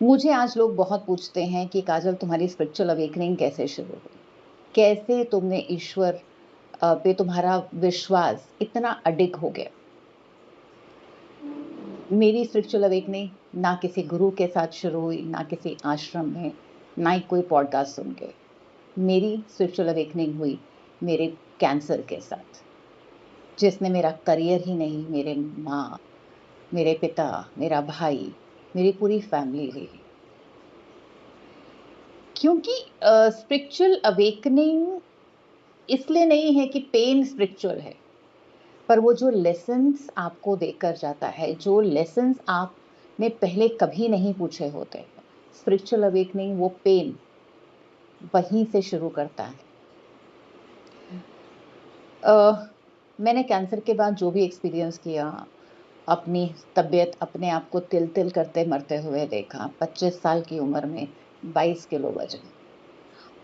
मुझे आज लोग बहुत पूछते हैं कि काजल तुम्हारी स्पिरिचुअल अवेकनिंग कैसे शुरू हुई? कैसे तुमने ईश्वर पे तुम्हारा विश्वास इतना अडिग हो गया? मेरी स्पिरिचुअल अवेकनिंग ना किसी गुरु के साथ शुरू हुई, ना किसी आश्रम में, ना ही कोई पॉडकास्ट सुन के। मेरी स्पिरिचुअल अवेकनिंग हुई मेरे कैंसर के साथ, जिसने मेरा करियर ही नहीं, मेरे माँ, मेरे पिता, मेरा भाई, मेरी पूरी फैमिली ले ली। क्योंकि स्पिरिचुअल अवेकनिंग इसलिए नहीं है कि पेन स्पिरिचुअल है, पर वो जो लेसन्स आपको देकर जाता है, जो लेसन्स आपने पहले कभी नहीं पूछे होते, स्पिरिचुअल अवेकनिंग वो पेन वहीं से शुरू करता है। मैंने कैंसर के बाद जो भी एक्सपीरियंस किया, अपनी तबीयत अपने आप को तिल तिल करते मरते हुए देखा। 25 साल की उम्र में 22 किलो वजन,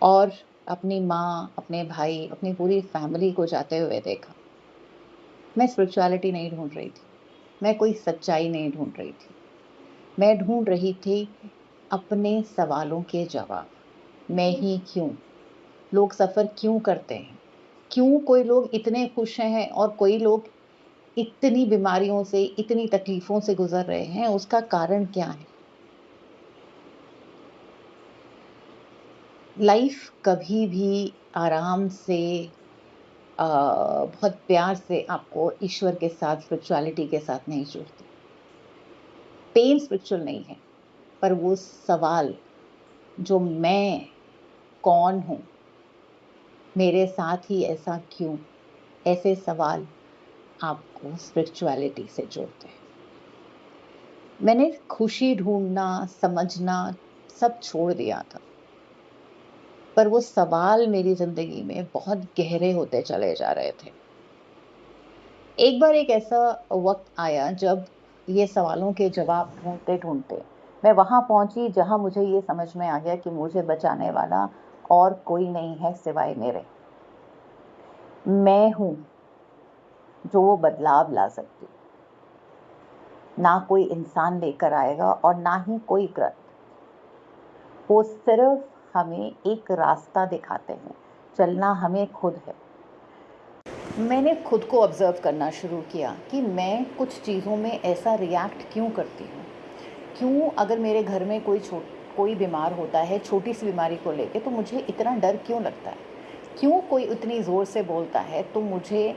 और अपनी माँ, अपने भाई, अपनी पूरी फैमिली को जाते हुए देखा। मैं स्पिरिचुअलिटी नहीं ढूंढ रही थी, मैं कोई सच्चाई नहीं ढूंढ रही थी, मैं ढूंढ रही थी अपने सवालों के जवाब। मैं ही क्यों, लोग सफ़र क्यों करते हैं, क्यों कोई लोग इतने खुश हैं और कोई लोग इतनी बीमारियों से, इतनी तकलीफ़ों से गुजर रहे हैं, उसका कारण क्या है? लाइफ कभी भी आराम से, बहुत प्यार से आपको ईश्वर के साथ, स्पिरिचुअलिटी के साथ नहीं जोड़ती। पेन स्पिरिचुअल नहीं है, पर वो सवाल जो मैं कौन हूँ, मेरे साथ ही ऐसा क्यों, ऐसे सवाल आपको स्पिरिचुअलिटी से जोड़ते हैं। मैंने खुशी ढूंढना, समझना सब छोड़ दिया था, पर वो सवाल मेरी जिंदगी में बहुत गहरे होते चले जा रहे थे। एक बार एक ऐसा वक्त आया जब ये सवालों के जवाब ढूंढते ढूंढते मैं वहां पहुंची जहां मुझे ये समझ में आ गया कि मुझे बचाने वाला और कोई नहीं है सिवाय मेरे। मैं हूं जो वो बदलाव ला सकती, ना कोई इंसान लेकर आएगा और ना ही कोई ग्रंथ। वो सिर्फ हमें एक रास्ता दिखाते हैं, चलना हमें खुद है। मैंने खुद को ऑब्जर्व करना शुरू किया कि मैं कुछ चीज़ों में ऐसा रिएक्ट क्यों करती हूँ। क्यों अगर मेरे घर में कोई बीमार होता है, छोटी सी बीमारी को लेके, तो मुझे इतना डर क्यों लगता है। क्यों कोई इतनी ज़ोर से बोलता है तो मुझे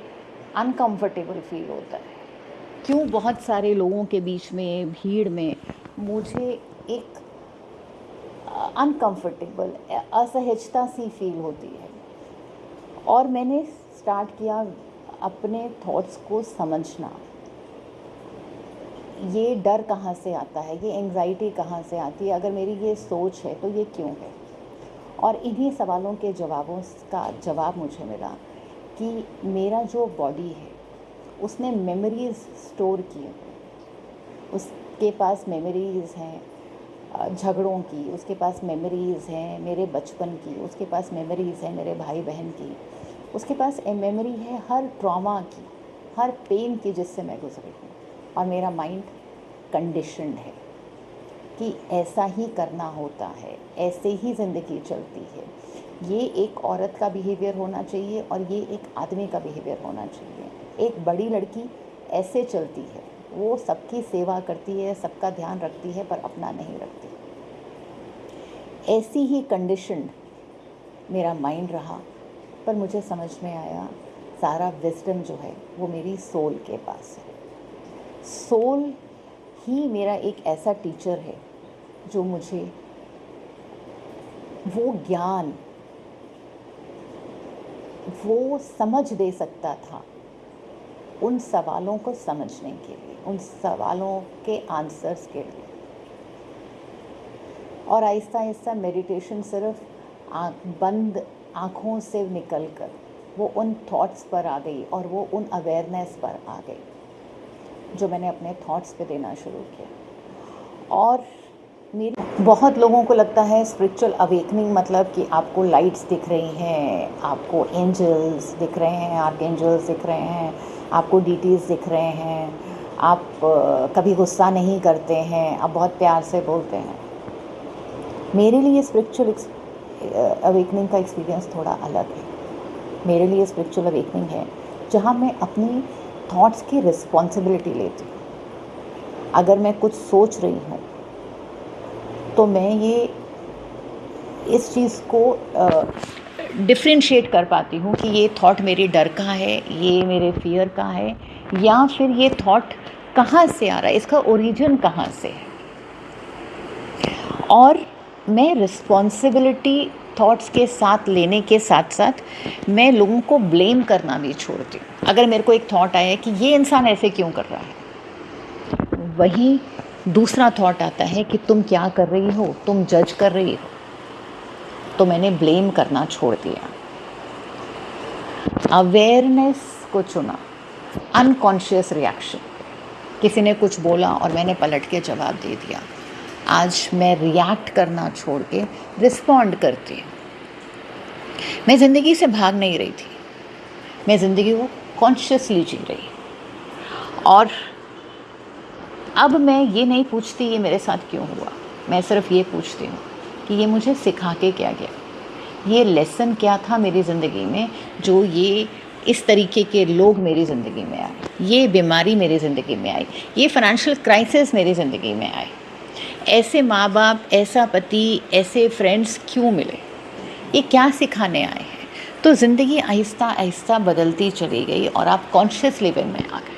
अनकंफर्टेबल फील होता है। क्यों बहुत सारे लोगों के बीच में, भीड़ में, मुझे एक अनकंफर्टेबल, असहजता सी फील होती है। और मैंने स्टार्ट किया अपने थॉट्स को समझना। ये डर कहाँ से आता है, ये एंग्जाइटी कहाँ से आती है, अगर मेरी ये सोच है तो ये क्यों है। और इन्हीं सवालों के जवाबों का जवाब मुझे मिला कि मेरा जो बॉडी है उसने मेमोरीज़ स्टोर की है। उसके पास मेमोरीज़ हैं झगड़ों की, उसके पास मेमोरीज़ हैं मेरे बचपन की, उसके पास मेमोरीज़ हैं मेरे भाई बहन की, उसके पास मेमोरी है हर ट्रॉमा की, हर पेन की जिससे मैं गुजरी हूँ। और मेरा माइंड कंडीशन्ड है कि ऐसा ही करना होता है, ऐसे ही ज़िंदगी चलती है। ये एक औरत का बिहेवियर होना चाहिए और ये एक आदमी का बिहेवियर होना चाहिए। एक बड़ी लड़की ऐसे चलती है, वो सबकी सेवा करती है, सबका ध्यान रखती है, पर अपना नहीं रखती। ऐसी ही कंडीशन्ड मेरा माइंड रहा। पर मुझे समझ में आया सारा विजडम जो है वो मेरी सोल के पास है। सोल ही मेरा एक ऐसा टीचर है जो मुझे वो ज्ञान, वो समझ दे सकता था उन सवालों को समझने के लिए, उन सवालों के आंसर्स के लिए। और आहिस्ता आहिस्ता मेडिटेशन सिर्फ बंद आँखों से निकलकर वो उन थॉट्स पर आ गई और वो उन अवेयरनेस पर आ गई जो मैंने अपने थॉट्स पे देना शुरू किया। और मेरी बहुत लोगों को लगता है स्पिरिचुअल अवेकनिंग मतलब कि आपको लाइट्स दिख रही हैं, आपको एंजल्स दिख रहे हैं, आर्कएंजल्स दिख रहे हैं, आपको डीटीज़ दिख रहे हैं, आप कभी गुस्सा नहीं करते हैं, आप बहुत प्यार से बोलते हैं। मेरे लिए स्पिरिचुअल अवेकनिंग का एक्सपीरियंस थोड़ा अलग है। मेरे लिए स्पिरिचुअल अवेकनिंग है जहाँ मैं अपनी थॉट्स की रिस्पॉन्सिबिलिटी लेती हूँ। अगर मैं कुछ सोच रही हूँ तो मैं ये इस चीज़ को डिफ्रेंशिएट कर पाती हूँ कि ये थॉट मेरे डर का है, ये मेरे फियर का है, या फिर ये थॉट कहाँ से आ रहा है, इसका ओरिजिन कहाँ से है। और मैं रिस्पॉन्सिबिलिटी थॉट्स के साथ लेने के साथ साथ मैं लोगों को ब्लेम करना भी छोड़ती हूँ। अगर मेरे को एक थॉट आया कि ये इंसान ऐसे क्यों कर रहा है, वहीं दूसरा थॉट आता है कि तुम क्या कर रही हो, तुम जज कर रही हो, तो मैंने ब्लेम करना छोड़ दिया। अवेयरनेस को चुना, अनकॉन्शियस रिएक्शन। किसी ने कुछ बोला और मैंने पलट के जवाब दे दिया। आज मैं रिएक्ट करना छोड़ के रिस्पॉन्ड करती हूँ। मैं ज़िंदगी से भाग नहीं रही थी, मैं ज़िंदगी को कॉन्शियसली जी रही। और अब मैं ये नहीं पूछती ये मेरे साथ क्यों हुआ, मैं सिर्फ ये पूछती हूँ कि ये मुझे सिखा के क्या गया, ये लेसन क्या था मेरी ज़िंदगी में जो ये इस तरीके के लोग मेरी ज़िंदगी में आए, ये बीमारी मेरी ज़िंदगी में आई, ये फाइनेंशियल क्राइसिस मेरी ज़िंदगी में आए, ऐसे माँ बाप, ऐसा पति, ऐसे फ्रेंड्स क्यों मिले, ये क्या सिखाने आए हैं। तो ज़िंदगी आहिस्ता आहिस्ता बदलती चली गई और आप कॉन्शियस लेवल में आ गए।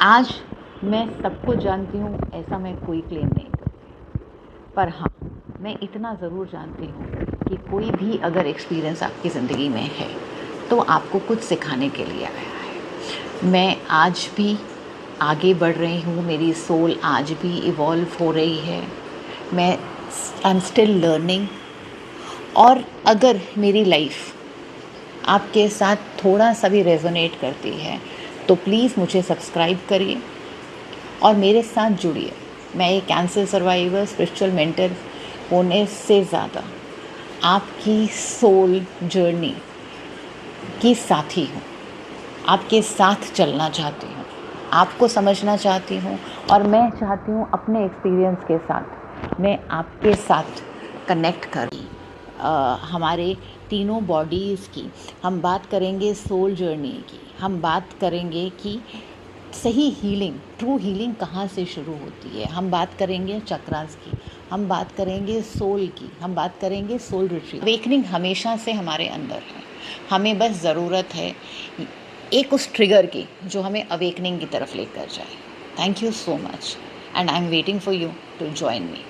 आज मैं सबको जानती हूँ, ऐसा मैं कोई क्लेम नहीं करती, पर हाँ, मैं इतना ज़रूर जानती हूँ कि कोई भी अगर एक्सपीरियंस आपकी ज़िंदगी में है तो आपको कुछ सिखाने के लिए आया है। मैं आज भी आगे बढ़ रही हूँ, मेरी सोल आज भी इवॉल्व हो रही है, मैं आई एम स्टिल लर्निंग। और अगर मेरी लाइफ आपके साथ थोड़ा सा भी रेजोनेट करती है तो प्लीज़ मुझे सब्सक्राइब करिए और मेरे साथ जुड़िए। मैं एक कैंसर सर्वाइवर, स्पिरिचुअल मेंटर होने से ज़्यादा आपकी सोल जर्नी की साथी हूँ, आपके साथ चलना चाहती हूँ, आपको समझना चाहती हूँ, और मैं चाहती हूँ अपने एक्सपीरियंस के साथ मैं आपके साथ कनेक्ट कर हमारे तीनों बॉडीज़ की हम बात करेंगे, सोल जर्नी की हम बात करेंगे कि सही हीलिंग, ट्रू हीलिंग कहाँ से शुरू होती है, हम बात करेंगे चक्रास की, हम बात करेंगे सोल की, हम बात करेंगे सोल रिट्रीट। अवेकनिंग हमेशा से हमारे अंदर है, हमें बस ज़रूरत है एक उस ट्रिगर की जो हमें अवेकनिंग की तरफ लेकर जाए। Thank you so much and I am waiting for you to join me.